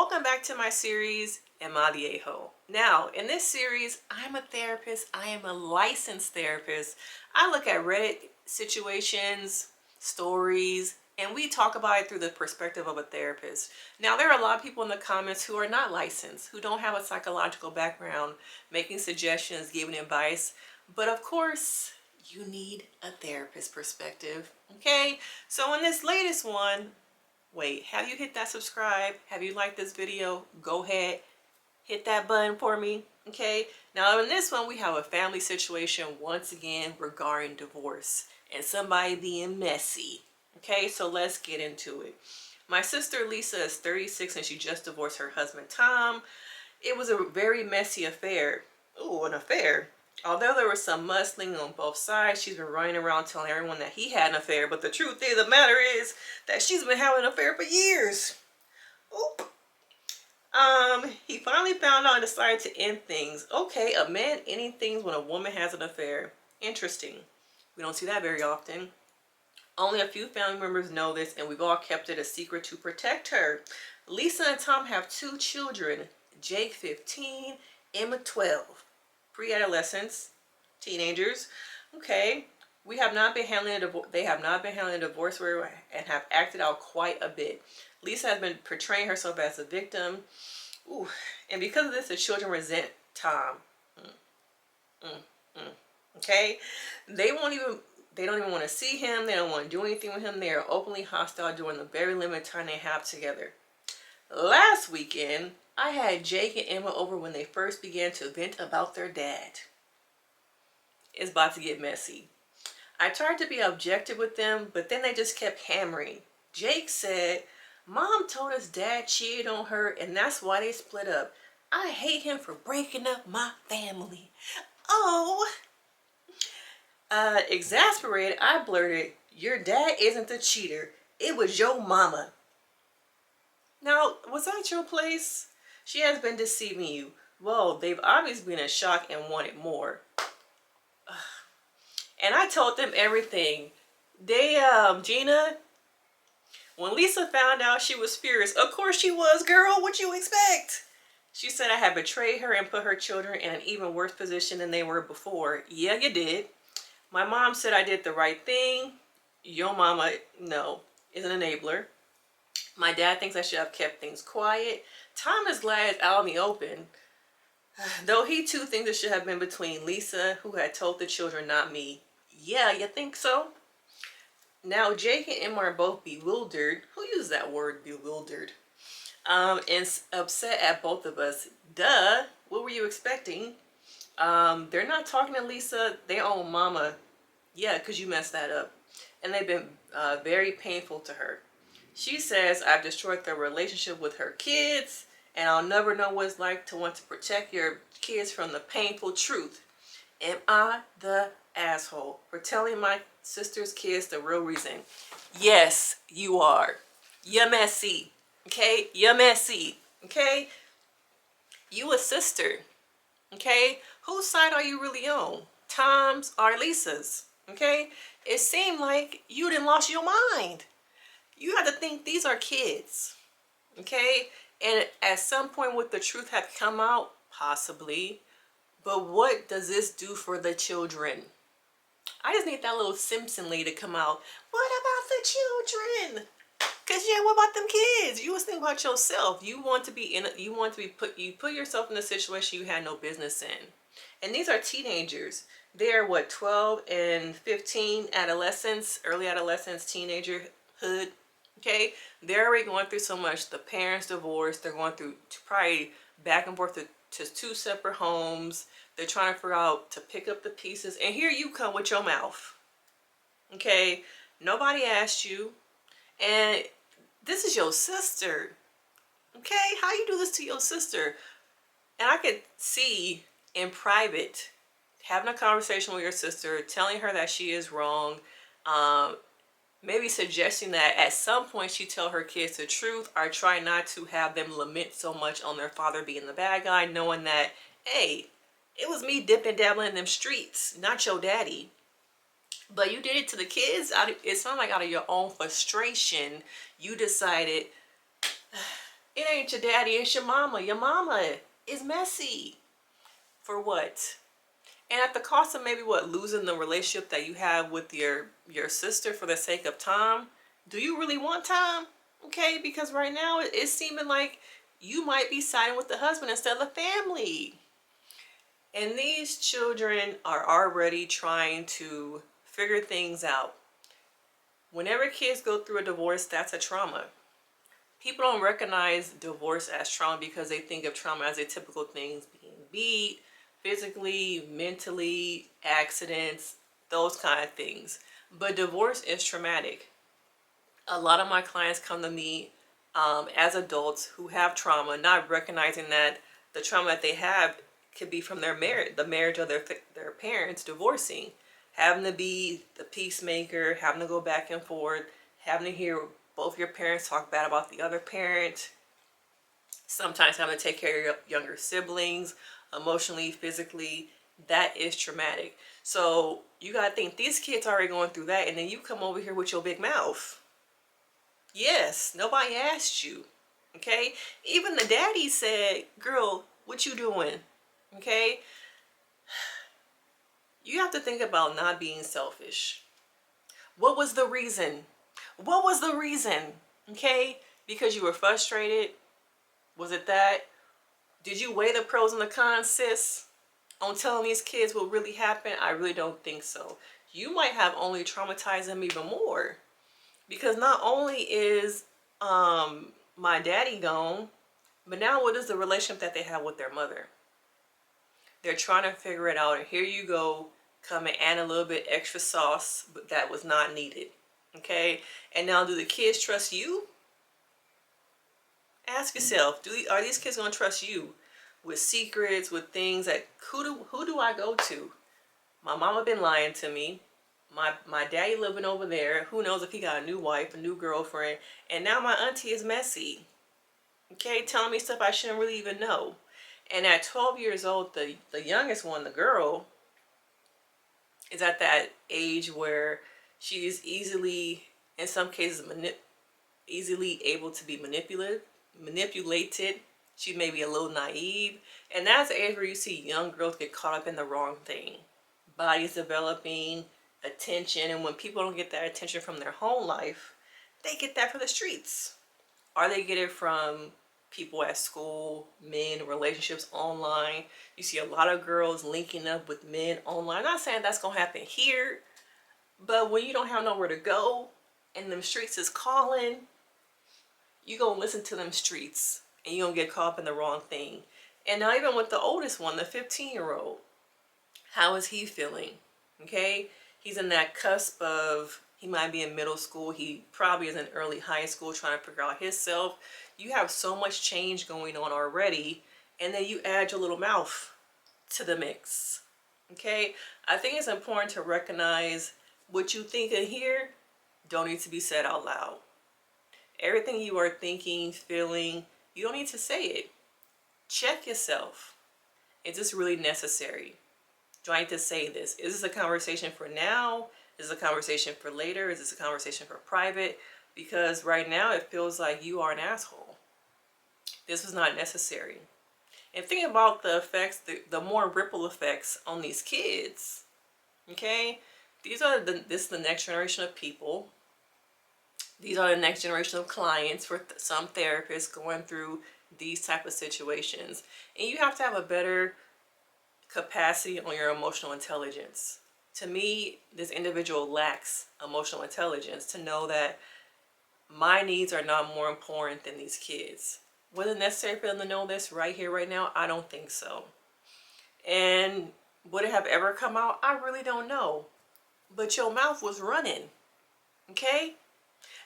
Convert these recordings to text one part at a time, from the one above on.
Welcome back to my series, Am I the A-Hole? Now, in this series, I'm a therapist. I am a licensed therapist. I look at Reddit situations, stories, and we talk about it through the perspective of a therapist. Now, there are a lot of people in the comments who are not licensed, who don't have a psychological background, making suggestions, giving advice. But of course, you need a therapist perspective, okay? So in this latest one, wait, have you hit that subscribe? Have you liked this video? Go ahead, hit that button for me, okay? Now in this one, we have a family situation once again regarding divorce and somebody being messy, okay? So let's get into it. My sister Lisa is 36 and she just divorced her husband Tom. It was a very messy affair. Ooh, an affair. Although there was some mudslinging on both sides, she's been running around telling everyone that he had an affair. But the truth of the matter is that she's been having an affair for years. Oop. He finally found out and decided to end things. Okay, a man ending things when a woman has an affair. Interesting. We don't see that very often. Only a few family members know this, and we've all kept it a secret to protect her. Lisa and Tom have 2 children, Jake 15, Emma 12. Pre-adolescents, teenagers. Okay, we have not been handling a divorce. They have not been handling a divorce and have acted out quite a bit. Lisa has been portraying herself as a victim. Ooh, and because of this, the children resent Tom. Okay, they don't even want to see him. They don't want to do anything with him. They are openly hostile during the very limited time they have together. Last weekend, I had Jake and Emma over when they first began to vent about their dad. It's about to get messy. I tried to be objective with them, but then they just kept hammering. Jake said, "Mom told us dad cheated on her and that's why they split up. I hate him for breaking up my family." Oh. Exasperated, I blurted, "Your dad isn't the cheater. It was your mama." Now, was that your place? She has been deceiving you. Well, they've obviously been in shock and wanted more. And I told them everything. Gina, when Lisa found out, she was furious. Of course she was, girl. What you expect? She said I had betrayed her and put her children in an even worse position than they were before. Yeah, you did. My mom said I did the right thing. Your mama, no, is an enabler. My dad thinks I should have kept things quiet. Tom is glad it's out in the open. Though he too thinks it should have been between Lisa, who had told the children, not me. Yeah, you think so? Now Jake and Emma are both bewildered. Who used that word, bewildered? And upset at both of us. Duh, what were you expecting? They're not talking to Lisa, they own mama. Yeah, because you messed that up. And they've been very painful to her. She says, "I've destroyed their relationship with her kids, and I'll never know what it's like to want to protect your kids from the painful truth. Am I the asshole for telling my sister's kids the real reason?" Yes, you are. You're messy. Okay? You're messy. Okay? You a sister. Okay? Whose side are you really on? Tom's or Lisa's? Okay? It seemed like you done lost your mind. You have to think these are kids, okay? And at some point would the truth have come out? Possibly. But what does this do for the children? I just need that little Simpson lady to come out. What about the children? Cause yeah, what about them kids? You was thinking about yourself. You put yourself in a situation you had no business in. And these are teenagers. They're what, 12 and 15, adolescents, early adolescence, teenagerhood. Okay, they're already going through so much. The parents divorced. They're going through probably back and forth to 2 separate homes. They're trying to figure out to pick up the pieces. And here you come with your mouth. Okay, nobody asked you. And this is your sister. Okay, how you do this to your sister? And I could see in private having a conversation with your sister, telling her that she is wrong. Maybe suggesting that at some point she tell her kids the truth, or try not to have them lament so much on their father being the bad guy, knowing that, hey, it was me dipping dabbling in them streets, not your daddy. But you did it to the kids. It sounds like out of your own frustration, you decided, It ain't your daddy, it's your mama. Your mama is messy. For what? And at the cost of maybe what, losing the relationship that you have with your sister for the sake of time. Do you really want time? Okay, because right now it's seeming like you might be siding with the husband instead of the family. And these children are already trying to figure things out. Whenever kids go through a divorce, that's a trauma. People don't recognize divorce as trauma because they think of trauma as a typical things, being beat, physically, mentally, accidents, those kind of things. But divorce is traumatic. A lot of my clients come to me as adults who have trauma, not recognizing that the trauma that they have could be from their marriage, the marriage of their parents divorcing, having to be the peacemaker, having to go back and forth, having to hear both your parents talk bad about the other parent, sometimes having to take care of your younger siblings, emotionally, physically. That is traumatic. So you gotta think, these kids are already going through that, and then you come over here with your big mouth. Yes, nobody asked you. Okay? Even the daddy said, girl, what you doing? Okay? You have to think about not being selfish. What was the reason? What was the reason? Okay? Because you were frustrated? Was it that? Did you weigh the pros and the cons, sis, on telling these kids what really happened? I really don't think so. You might have only traumatized them even more. Because not only is my daddy gone, but now what is the relationship that they have with their mother? They're trying to figure it out, and here you go, come and add a little bit extra sauce, but that was not needed. Okay? And now, do the kids trust you? Ask yourself, are these kids going to trust you with secrets, with things that, who do I go to? My mama been lying to me. My daddy living over there. Who knows if he got a new wife, a new girlfriend. And now my auntie is messy. Okay, telling me stuff I shouldn't really even know. And at 12 years old, the youngest one, the girl, is at that age where she is easily, in some cases, easily able to be manipulated. She may be a little naive. And that's the age where you see young girls get caught up in the wrong thing. Bodies developing, attention, and when people don't get that attention from their home life, they get that from the streets. Or they get it from people at school, men, relationships online. You see a lot of girls linking up with men online. I'm not saying that's gonna happen here, but when you don't have nowhere to go and them streets is calling, you gonna listen to them streets and you gonna get caught up in the wrong thing. And now even with the oldest one, the 15-year-old, how is he feeling? Okay, he's in that cusp of, he might be in middle school, he probably is in early high school trying to figure out himself. You have so much change going on already, and then you add your little mouth to the mix. Okay, I think it's important to recognize what you think and hear don't need to be said out loud. Everything you are thinking, feeling, you don't need to say it. Check yourself. Is this really necessary? Do I need to say this? Is this a conversation for now? Is this a conversation for later? Is this a conversation for private? Because right now it feels like you are an asshole. This was not necessary. And think about the effects, the more ripple effects on these kids. Okay? This is the next generation of people. These are the next generation of clients for some therapists going through these type of situations. And you have to have a better capacity on your emotional intelligence. To me, this individual lacks emotional intelligence to know that my needs are not more important than these kids. Was it necessary for them to know this right here, right now? I don't think so. And would it have ever come out? I really don't know. But your mouth was running. Okay?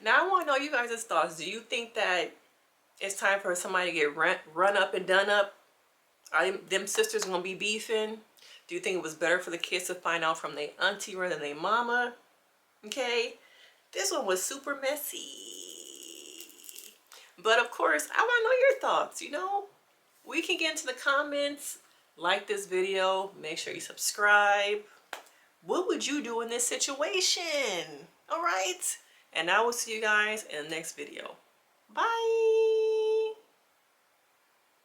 Now I want to know you guys' thoughts. Do you think that it's time for somebody to get run up and done up? Are them sisters going to be beefing? Do you think it was better for the kids to find out from their auntie rather than their mama? Okay? This one was super messy. But of course, I want to know your thoughts, you know? We can get into the comments. Like this video. Make sure you subscribe. What would you do in this situation? Alright? And I will see you guys in the next video. Bye!